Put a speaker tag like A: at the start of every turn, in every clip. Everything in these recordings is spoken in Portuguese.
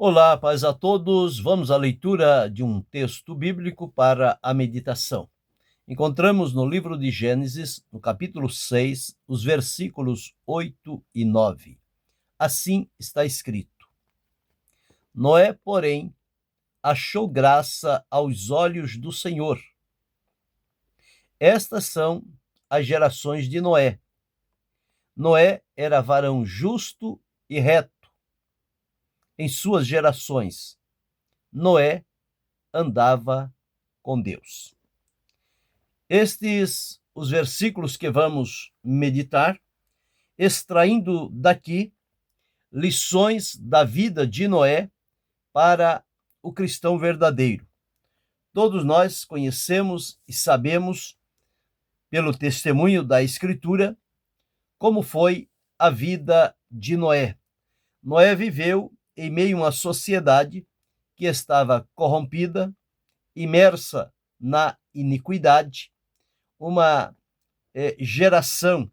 A: Olá, paz a todos. Vamos à leitura de um texto bíblico para a meditação. Encontramos no livro de Gênesis, no capítulo 6, os versículos 8 e 9. Assim está escrito: Noé, porém, achou graça aos olhos do Senhor. Estas são as gerações de Noé. Noé era varão justo e reto. Em suas gerações, Noé andava com Deus. Os versículos que vamos meditar, extraindo daqui lições da vida de Noé para o cristão verdadeiro. Todos nós conhecemos e sabemos, pelo testemunho da Escritura, como foi a vida de Noé. Noé viveu em meio a uma sociedade que estava corrompida, imersa na iniquidade, uma geração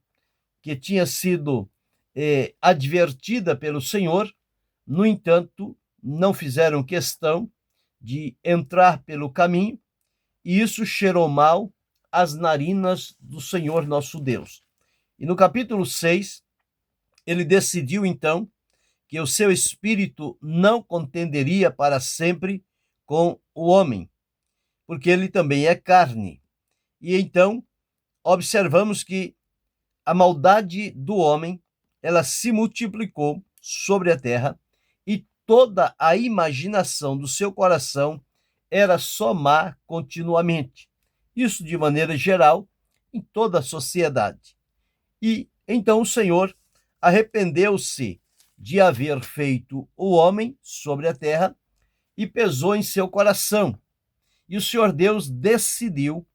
A: que tinha sido advertida pelo Senhor. No entanto, não fizeram questão de entrar pelo caminho, e isso cheirou mal às narinas do Senhor nosso Deus. E no capítulo 6, ele decidiu então que o seu espírito não contenderia para sempre com o homem, porque ele também é carne. E então observamos que a maldade do homem, ela se multiplicou sobre a terra, e toda a imaginação do seu coração era só má continuamente. Isso de maneira geral em toda a sociedade. E então o Senhor arrependeu-se de haver feito o homem sobre a terra e pesou em seu coração. E o Senhor Deus decidiu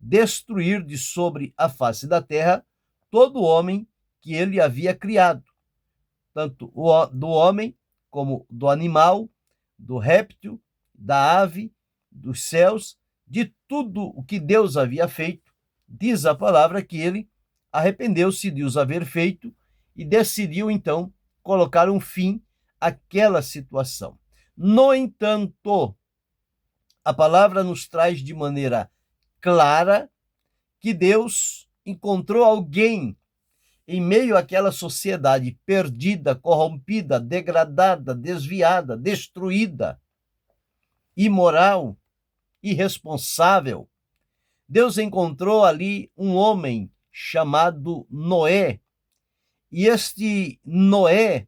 A: destruir de sobre a face da terra todo homem que ele havia criado, tanto do homem como do animal, do réptil, da ave, dos céus, de tudo o que Deus havia feito. Diz a palavra que ele arrependeu-se de os haver feito e decidiu então colocar um fim àquela situação. No entanto, a palavra nos traz de maneira clara que Deus encontrou alguém em meio àquela sociedade perdida, corrompida, degradada, desviada, destruída, imoral, irresponsável. Deus encontrou ali um homem chamado Noé. E este Noé,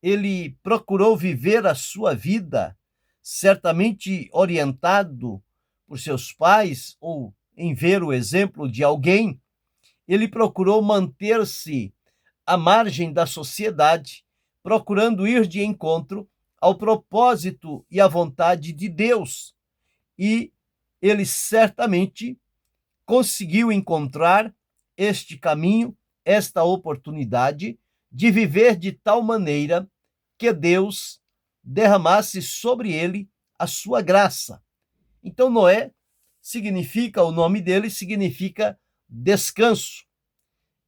A: ele procurou viver a sua vida, certamente orientado por seus pais ou em ver o exemplo de alguém. Ele procurou manter-se à margem da sociedade, procurando ir de encontro ao propósito e à vontade de Deus. E ele certamente conseguiu encontrar este caminho, esta oportunidade de viver de tal maneira que Deus derramasse sobre ele a sua graça. Então, Noé significa, o nome dele significa descanso.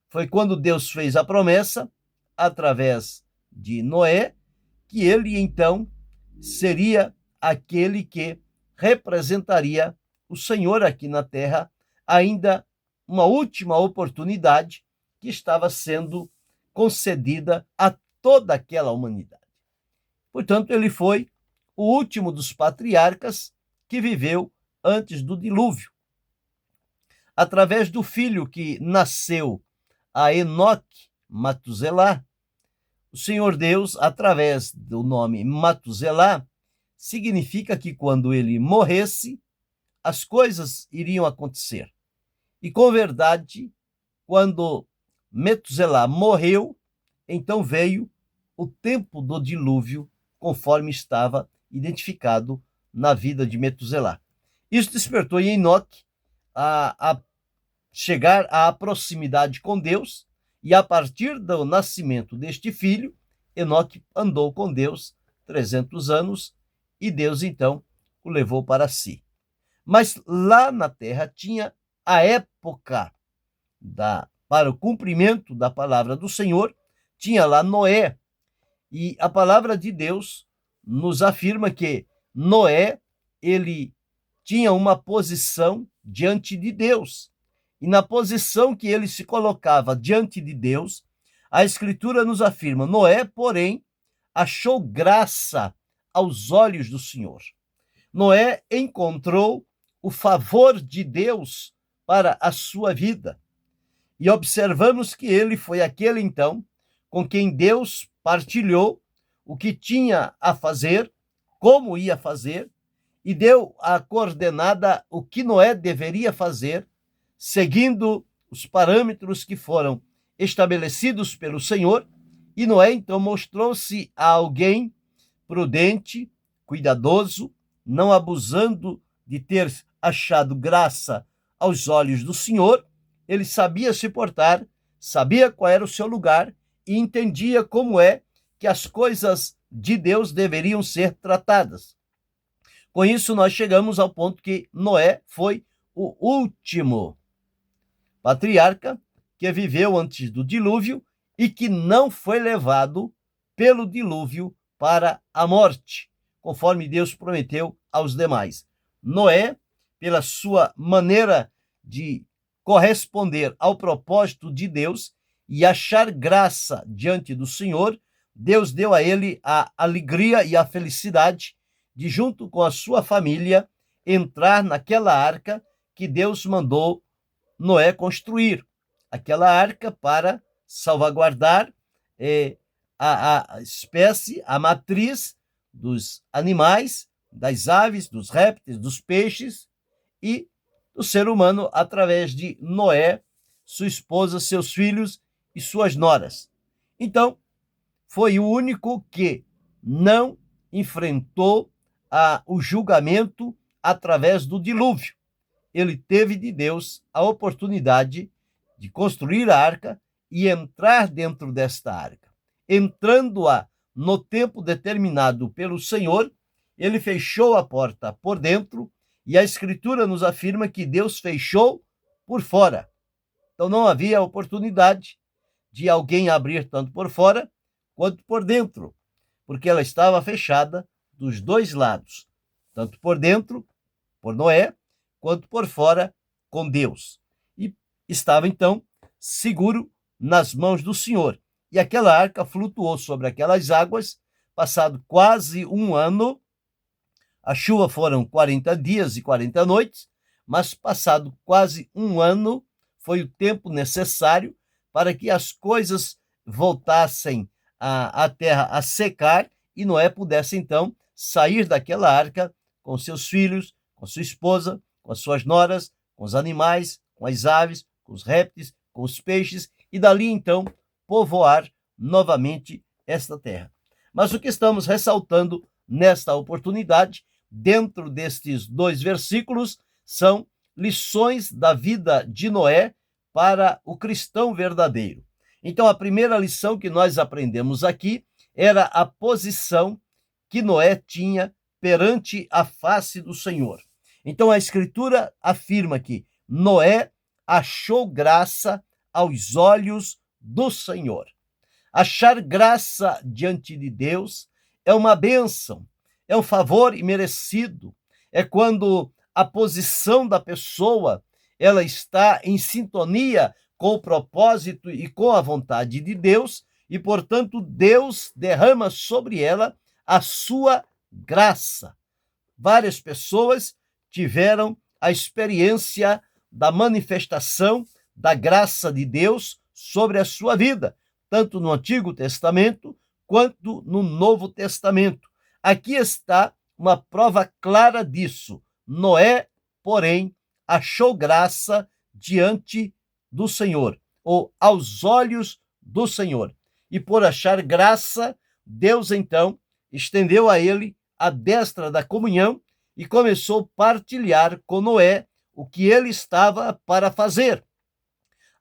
A: Foi quando Deus fez a promessa, através de Noé, que ele então seria aquele que representaria o Senhor aqui na terra, ainda uma última oportunidade que estava sendo concedida a toda aquela humanidade. Portanto, ele foi o último dos patriarcas que viveu antes do dilúvio. Através do filho que nasceu a Enoque, Matuselá, o Senhor Deus, através do nome Matuselá, significa que quando ele morresse, as coisas iriam acontecer. E com verdade, quando Metuselá morreu, então veio o tempo do dilúvio, conforme estava identificado na vida de Metuselá. Isso despertou em Enoque a chegar à proximidade com Deus, e a partir do nascimento deste filho, Enoque andou com Deus 300 anos, e Deus então o levou para si. Mas lá na terra tinha a época para o cumprimento da palavra do Senhor, tinha lá Noé, e a palavra de Deus nos afirma que Noé, ele tinha uma posição diante de Deus. E na posição que ele se colocava diante de Deus, a Escritura nos afirma: Noé, porém, achou graça aos olhos do Senhor. Noé encontrou o favor de Deus para a sua vida. E observamos que ele foi aquele, então, com quem Deus partilhou o que tinha a fazer, como ia fazer, e deu a coordenada o que Noé deveria fazer, seguindo os parâmetros que foram estabelecidos pelo Senhor. E Noé, então, mostrou-se a alguém prudente, cuidadoso, não abusando de ter achado graça aos olhos do Senhor. Ele sabia se portar, sabia qual era o seu lugar e entendia como é que as coisas de Deus deveriam ser tratadas. Com isso, nós chegamos ao ponto que Noé foi o último patriarca que viveu antes do dilúvio e que não foi levado pelo dilúvio para a morte, conforme Deus prometeu aos demais. Noé, pela sua maneira de corresponder ao propósito de Deus e achar graça diante do Senhor, Deus deu a ele a alegria e a felicidade de, junto com a sua família, entrar naquela arca que Deus mandou Noé construir. Aquela arca para salvaguardar a espécie, a matriz dos animais, das aves, dos répteis, dos peixes e do ser humano através de Noé, sua esposa, seus filhos e suas noras. Então, foi o único que não enfrentou o julgamento através do dilúvio. Ele teve de Deus a oportunidade de construir a arca e entrar dentro desta arca. Entrando-a no tempo determinado pelo Senhor, ele fechou a porta por dentro e a Escritura nos afirma que Deus fechou por fora. Então não havia oportunidade de alguém abrir tanto por fora quanto por dentro, porque ela estava fechada dos dois lados, tanto por dentro, por Noé, quanto por fora, com Deus. E estava, então, seguro nas mãos do Senhor. E aquela arca flutuou sobre aquelas águas, passado quase um ano. A chuva foram 40 dias e 40 noites, mas passado quase um ano foi o tempo necessário para que as coisas voltassem a terra a secar e Noé pudesse, então, sair daquela arca com seus filhos, com sua esposa, com as suas noras, com os animais, com as aves, com os répteis, com os peixes, e dali, então, povoar novamente esta terra. Mas o que estamos ressaltando nesta oportunidade, dentro destes 2 versículos, são lições da vida de Noé para o cristão verdadeiro. Então, a primeira lição que nós aprendemos aqui era a posição que Noé tinha perante a face do Senhor. Então, a Escritura afirma que Noé achou graça aos olhos do Senhor. Achar graça diante de Deus é uma bênção, é um favor imerecido. É quando a posição da pessoa ela está em sintonia com o propósito e com a vontade de Deus, e, portanto, Deus derrama sobre ela a sua graça. Várias pessoas tiveram a experiência da manifestação da graça de Deus sobre a sua vida, tanto no Antigo Testamento quanto no Novo Testamento. Aqui está uma prova clara disso. Noé, porém, achou graça diante do Senhor, ou aos olhos do Senhor. E por achar graça, Deus então estendeu a ele a destra da comunhão e começou a partilhar com Noé o que ele estava para fazer.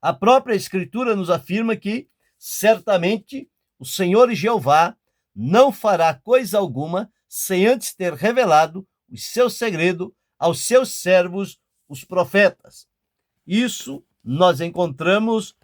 A: A própria Escritura nos afirma que, certamente, o Senhor Jeová não fará coisa alguma sem antes ter revelado o seu segredo aos seus servos, os profetas. Isso nós encontramos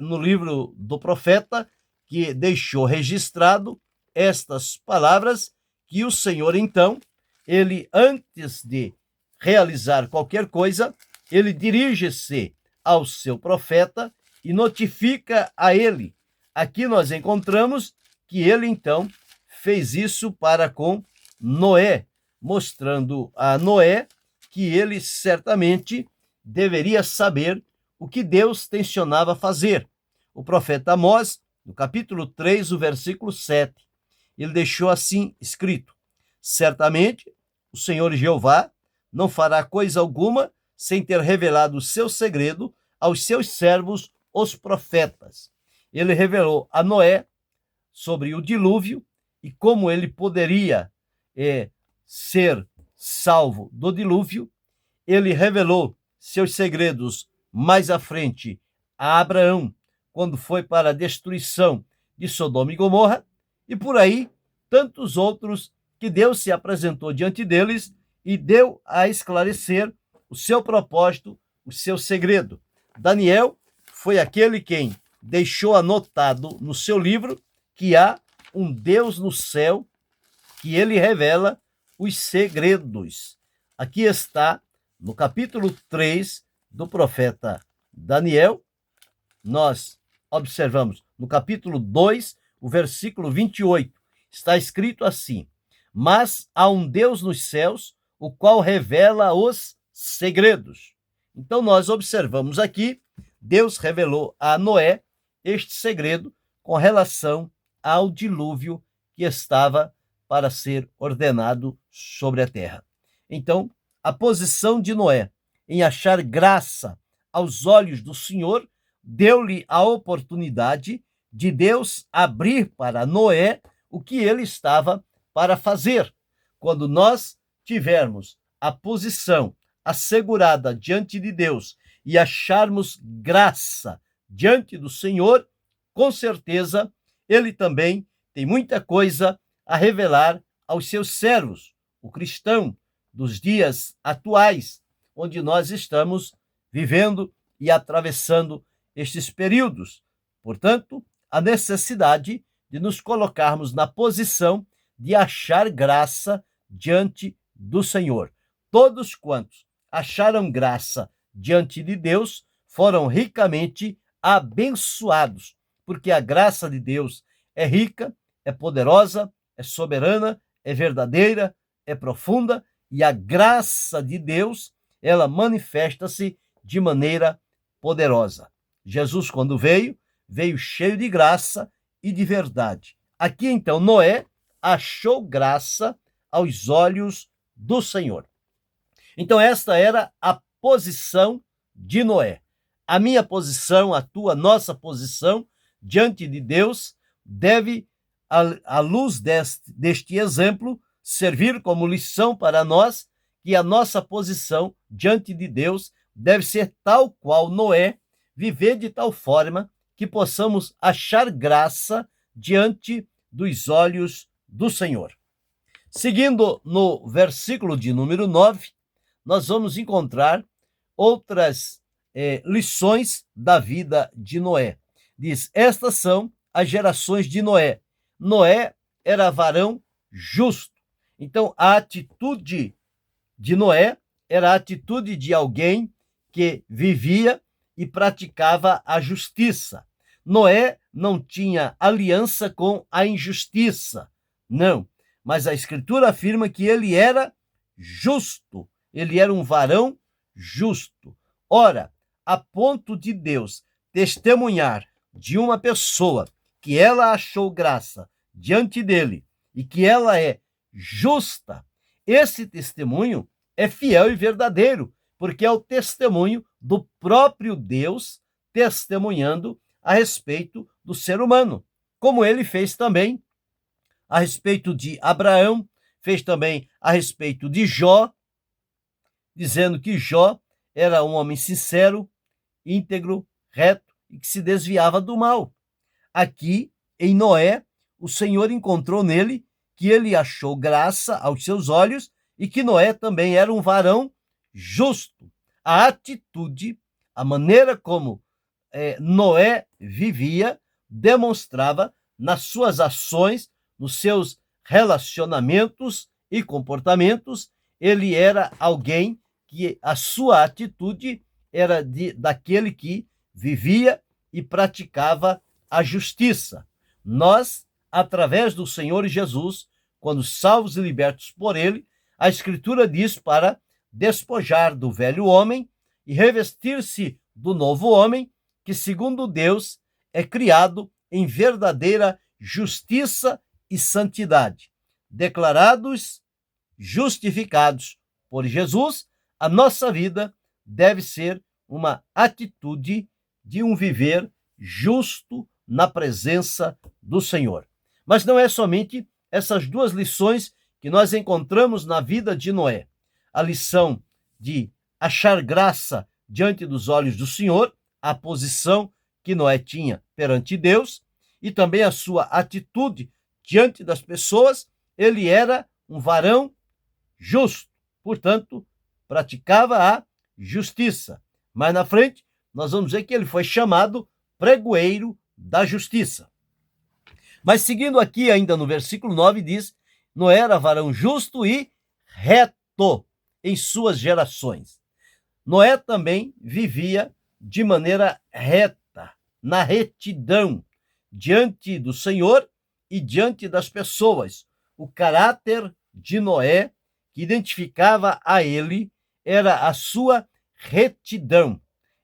A: no livro do profeta, que deixou registrado estas palavras que o Senhor, então, ele, antes de realizar qualquer coisa, ele dirige-se ao seu profeta e notifica a ele. Aqui nós encontramos que ele, então, fez isso para com Noé, mostrando a Noé que ele certamente deveria saber o que Deus tensionava fazer. O profeta Amós, no capítulo 3, o versículo 7, ele deixou assim escrito: certamente o Senhor Jeová não fará coisa alguma sem ter revelado o seu segredo aos seus servos, os profetas. Ele revelou a Noé sobre o dilúvio e como ele poderia ser salvo do dilúvio. Ele revelou seus segredos mais à frente a Abraão, quando foi para a destruição de Sodoma e Gomorra, e por aí tantos outros que Deus se apresentou diante deles e deu a esclarecer o seu propósito, o seu segredo. Daniel foi aquele quem deixou anotado no seu livro que há um Deus no céu que ele revela os segredos. Aqui está, no capítulo 3 do profeta Daniel, nós observamos no capítulo 2, o versículo 28, está escrito assim: mas há um Deus nos céus, o qual revela os segredos. Então nós observamos aqui, Deus revelou a Noé este segredo com relação ao dilúvio que estava para ser ordenado sobre a terra. Então, a posição de Noé em achar graça aos olhos do Senhor deu-lhe a oportunidade de Deus abrir para Noé o que ele estava para fazer. Quando nós tivermos a posição assegurada diante de Deus e acharmos graça diante do Senhor, com certeza ele também tem muita coisa a revelar aos seus servos, o cristão dos dias atuais, onde nós estamos vivendo e atravessando estes períodos. Portanto, a necessidade de nos colocarmos na posição de achar graça diante do Senhor. Todos quantos acharam graça diante de Deus foram ricamente abençoados, porque a graça de Deus é rica, é poderosa, é soberana, é verdadeira, é profunda, e a graça de Deus, ela manifesta-se de maneira poderosa. Jesus, quando veio cheio de graça e de verdade. Aqui, então, Noé achou graça aos olhos do Senhor. Então, esta era a posição de Noé. A minha posição, a tua, nossa posição diante de Deus deve, à luz deste exemplo, servir como lição para nós, que a nossa posição diante de Deus deve ser tal qual Noé, viver de tal forma que possamos achar graça diante dos olhos do Senhor. Seguindo no versículo de número 9, nós vamos encontrar outras lições da vida de Noé. Diz: estas são as gerações de Noé. Noé era varão justo. Então, a atitude de Noé era a atitude de alguém que vivia e praticava a justiça. Noé não tinha aliança com a injustiça, não. Mas a Escritura afirma que ele era justo, ele era um varão justo. Ora, a ponto de Deus testemunhar de uma pessoa que ela achou graça diante dele e que ela é justa, esse testemunho é fiel e verdadeiro, porque é o testemunho do próprio Deus testemunhando a respeito do ser humano, como ele fez também a respeito de Abraão, fez também a respeito de Jó, dizendo que Jó era um homem sincero, íntegro, reto e que se desviava do mal. Aqui, em Noé, o Senhor encontrou nele que ele achou graça aos seus olhos e que Noé também era um varão justo. A atitude, a maneira como Noé vivia, demonstrava nas suas ações, nos seus relacionamentos e comportamentos, ele era alguém que a sua atitude era daquele que vivia e praticava a justiça. Nós, através do Senhor Jesus, quando salvos e libertos por ele, a Escritura diz para despojar do velho homem e revestir-se do novo homem, que, segundo Deus, é criado em verdadeira justiça e santidade. Declarados justificados por Jesus, a nossa vida deve ser uma atitude de um viver justo na presença do Senhor. Mas não é somente essas duas lições que nós encontramos na vida de Noé. A lição de achar graça diante dos olhos do Senhor, a posição que Noé tinha perante Deus, e também a sua atitude diante das pessoas. Ele era um varão justo, portanto, praticava a justiça. Mais na frente, nós vamos ver que ele foi chamado pregoeiro da justiça. Mas seguindo aqui, ainda no versículo 9, diz: Noé era varão justo e reto em suas gerações. Noé também vivia de maneira reta, na retidão, diante do Senhor e diante das pessoas. O caráter de Noé, que identificava a ele, era a sua retidão.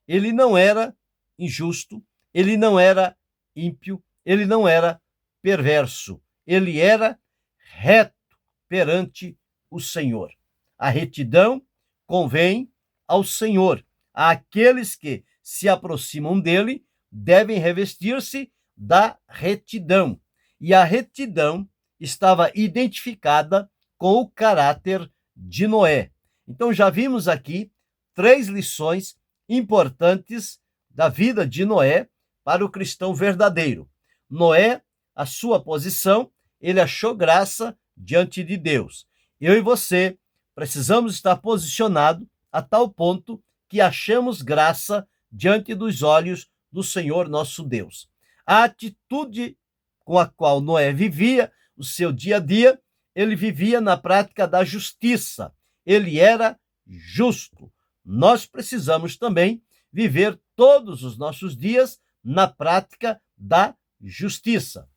A: Ele não era injusto, ele não era ímpio, ele não era perverso, ele era reto perante o Senhor. A retidão convém ao Senhor. Aqueles que se aproximam dele devem revestir-se da retidão. E a retidão estava identificada com o caráter de Noé. Então já vimos aqui 3 lições importantes da vida de Noé para o cristão verdadeiro. Noé, a sua posição, ele achou graça diante de Deus. Eu e você precisamos estar posicionados a tal ponto que achemos graça diante dos olhos do Senhor nosso Deus. A atitude com a qual Noé vivia o seu dia a dia, ele vivia na prática da justiça. Ele era justo. Nós precisamos também viver todos os nossos dias na prática da justiça.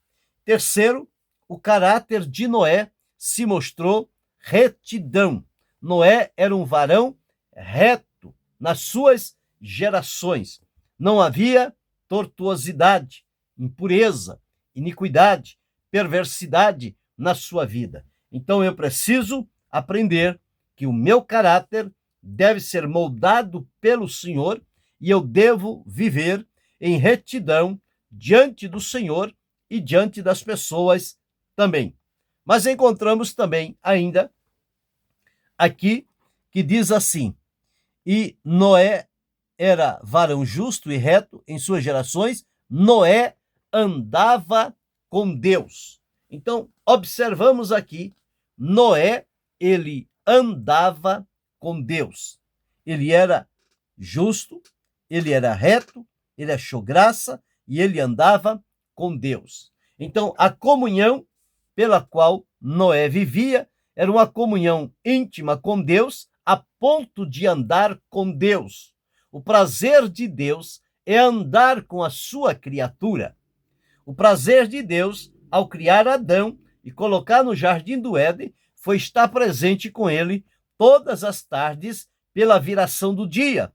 A: Terceiro, o caráter de Noé se mostrou retidão. Noé era um varão reto nas suas gerações. Não havia tortuosidade, impureza, iniquidade, perversidade na sua vida. Então eu preciso aprender que o meu caráter deve ser moldado pelo Senhor e eu devo viver em retidão diante do Senhor e diante das pessoas também. Mas encontramos também ainda aqui que diz assim: e Noé era varão justo e reto em suas gerações, Noé andava com Deus. Então, observamos aqui, Noé, ele andava com Deus. Ele era justo, ele era reto, ele achou graça e ele andava com Deus. Então, a comunhão pela qual Noé vivia era uma comunhão íntima com Deus, a ponto de andar com Deus. O prazer de Deus é andar com a sua criatura. O prazer de Deus, ao criar Adão e colocar no jardim do Éden, foi estar presente com ele todas as tardes pela viração do dia,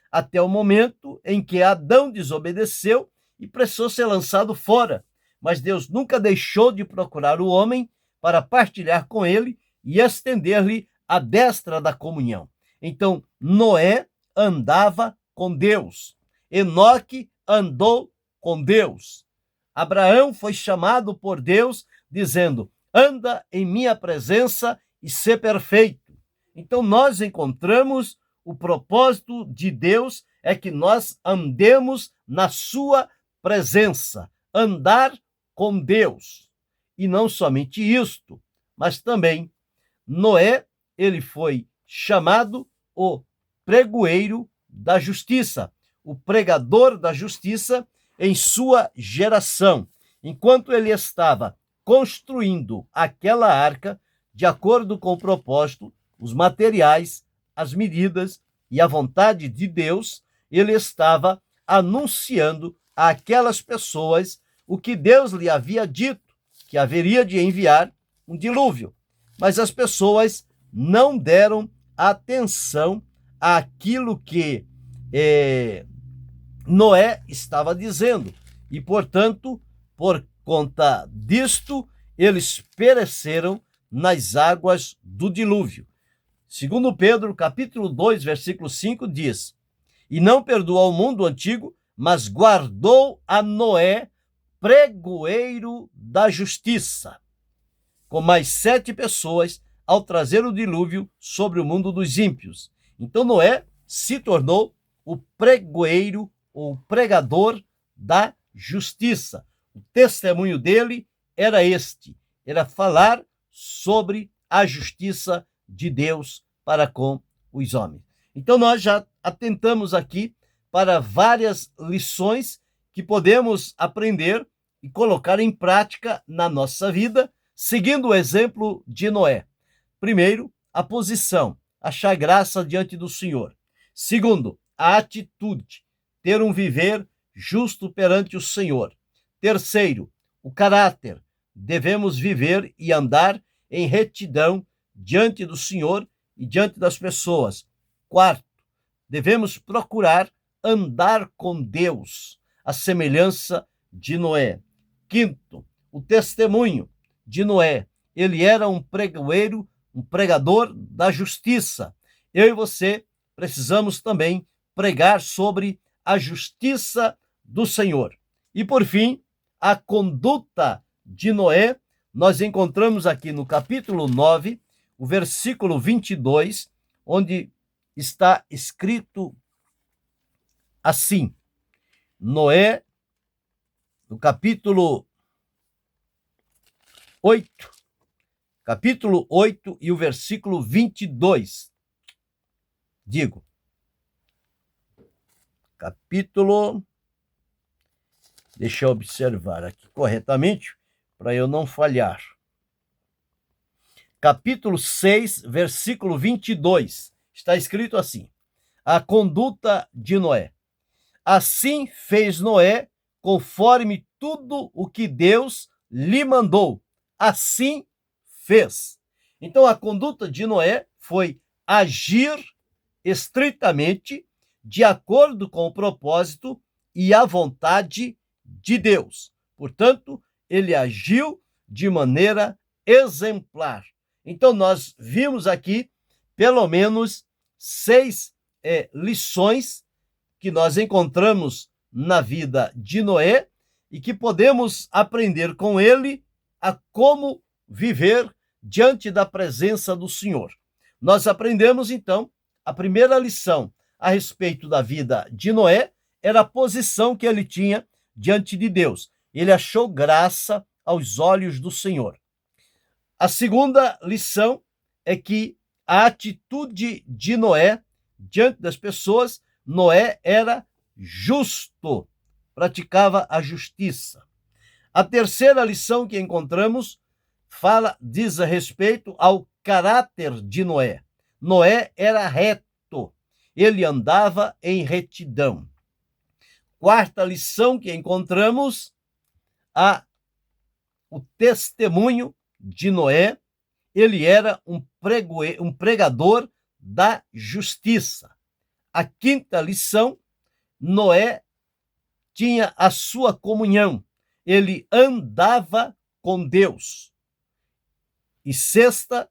A: até o momento em que Adão desobedeceu e precisou ser lançado fora. Mas Deus nunca deixou de procurar o homem para partilhar com ele e estender-lhe a destra da comunhão. Então, Noé andava com Deus. Enoque andou com Deus. Abraão foi chamado por Deus, dizendo: anda em minha presença e sê perfeito. Então, nós encontramos o propósito de Deus é que nós andemos na sua presença, andar com Deus. E não somente isto, mas também Noé, ele foi chamado o pregoeiro da justiça, o pregador da justiça em sua geração. Enquanto ele estava construindo aquela arca de acordo com o propósito, os materiais, as medidas e a vontade de Deus. Ele estava anunciando àquelas pessoas o que Deus lhe havia dito, que haveria de enviar um dilúvio. Mas as pessoas não deram atenção àquilo que Noé estava dizendo. E, portanto, por conta disto, eles pereceram nas águas do dilúvio. Segundo Pedro, capítulo 2, versículo 5, diz: e não perdoou o mundo antigo, mas guardou a Noé, pregoeiro da justiça, com mais 7 pessoas, ao trazer o dilúvio sobre o mundo dos ímpios. Então Noé se tornou o pregoeiro, ou pregador da justiça. O testemunho dele era este, era falar sobre a justiça de Deus para com os homens. Então nós já atentamos aqui para várias lições que podemos aprender e colocar em prática na nossa vida, seguindo o exemplo de Noé. Primeiro, a posição, achar graça diante do Senhor. Segundo, a atitude, ter um viver justo perante o Senhor. Terceiro, o caráter, devemos viver e andar em retidão diante do Senhor e diante das pessoas. Quarto, devemos procurar andar com Deus, à semelhança de Noé. Quinto, o testemunho de Noé. Ele era um pregoeiro, um pregador da justiça. Eu e você precisamos também pregar sobre a justiça do Senhor. E, por fim, a conduta de Noé, nós encontramos aqui no capítulo 9, o versículo 22, onde está escrito assim: Noé, no capítulo 8 e o versículo 22. Deixa eu observar aqui corretamente, para eu não falhar. Capítulo 6, versículo 22. Está escrito assim: a conduta de Noé. Assim fez Noé, conforme tudo o que Deus lhe mandou. Assim fez. Então, a conduta de Noé foi agir estritamente de acordo com o propósito e a vontade de Deus. Portanto, ele agiu de maneira exemplar. Então, nós vimos aqui pelo menos 6 lições que nós encontramos na vida de Noé e que podemos aprender com ele a como viver diante da presença do Senhor. Nós aprendemos, então, a primeira lição a respeito da vida de Noé era a posição que ele tinha diante de Deus. Ele achou graça aos olhos do Senhor. A segunda lição é que a atitude de Noé diante das pessoas, Noé era justo, praticava a justiça. A terceira lição que encontramos diz a respeito ao caráter de Noé. Noé era reto, ele andava em retidão. Quarta lição que encontramos, o testemunho de Noé, ele era um pregador da justiça. A quinta lição, Noé tinha a sua comunhão, ele andava com Deus. E sexta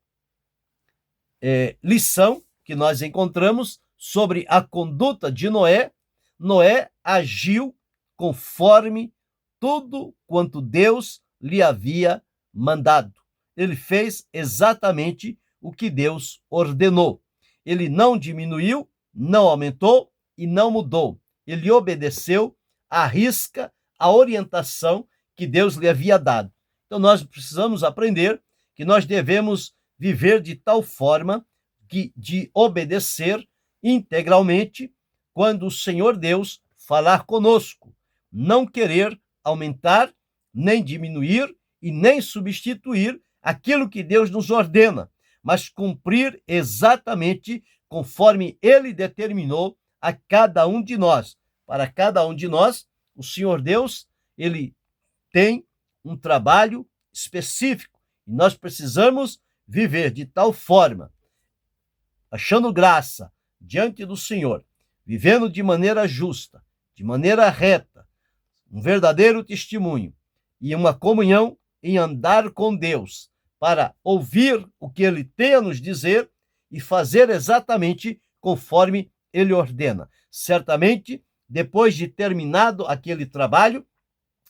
A: lição que nós encontramos sobre a conduta de Noé, Noé agiu conforme tudo quanto Deus lhe havia mandado. Ele fez exatamente o que Deus ordenou. Ele não diminuiu, não aumentou e não mudou. Ele obedeceu à risca a orientação que Deus lhe havia dado. Então nós precisamos aprender que nós devemos viver de tal forma de obedecer integralmente quando o Senhor Deus falar conosco, não querer aumentar nem diminuir e nem substituir aquilo que Deus nos ordena, mas cumprir exatamente conforme Ele determinou a cada um de nós. Para cada um de nós, o Senhor Deus, Ele tem um trabalho específico e nós precisamos viver de tal forma, achando graça diante do Senhor, vivendo de maneira justa, de maneira reta, um verdadeiro testemunho e uma comunhão em andar com Deus, para ouvir o que Ele tem a nos dizer e fazer exatamente conforme Ele ordena. Certamente, depois de terminado aquele trabalho,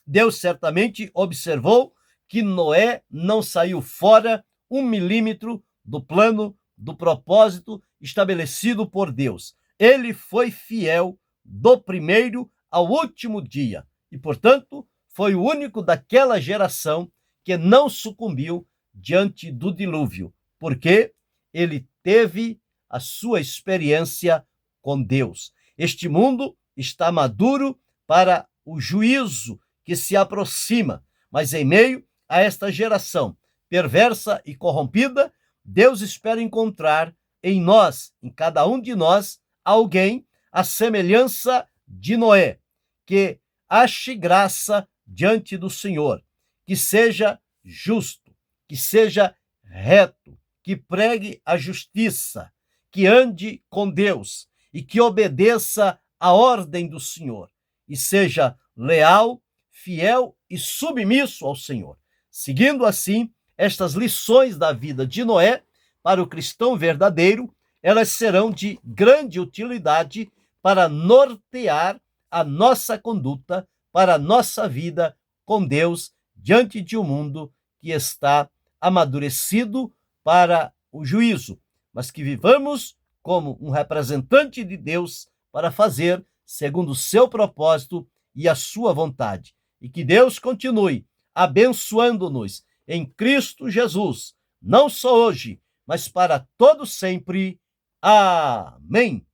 A: Deus certamente observou que Noé não saiu fora 1 milímetro do plano, do propósito estabelecido por Deus. Ele foi fiel do primeiro ao último dia e, portanto, foi o único daquela geração que não sucumbiu diante do dilúvio, porque ele teve a sua experiência com Deus. Este mundo está maduro para o juízo que se aproxima, mas em meio a esta geração perversa e corrompida, Deus espera encontrar em nós, em cada um de nós, alguém à semelhança de Noé, que ache graça diante do Senhor, que seja justo, que seja reto, que pregue a justiça, que ande com Deus e que obedeça a ordem do Senhor e seja leal, fiel e submisso ao Senhor. Seguindo assim estas lições da vida de Noé, para o cristão verdadeiro, elas serão de grande utilidade para nortear a nossa conduta, para a nossa vida com Deus, diante de um mundo que está amadurecido para o juízo, mas que vivamos como um representante de Deus para fazer segundo o seu propósito e a sua vontade. E que Deus continue abençoando-nos em Cristo Jesus, não só hoje, mas para todo sempre. Amém.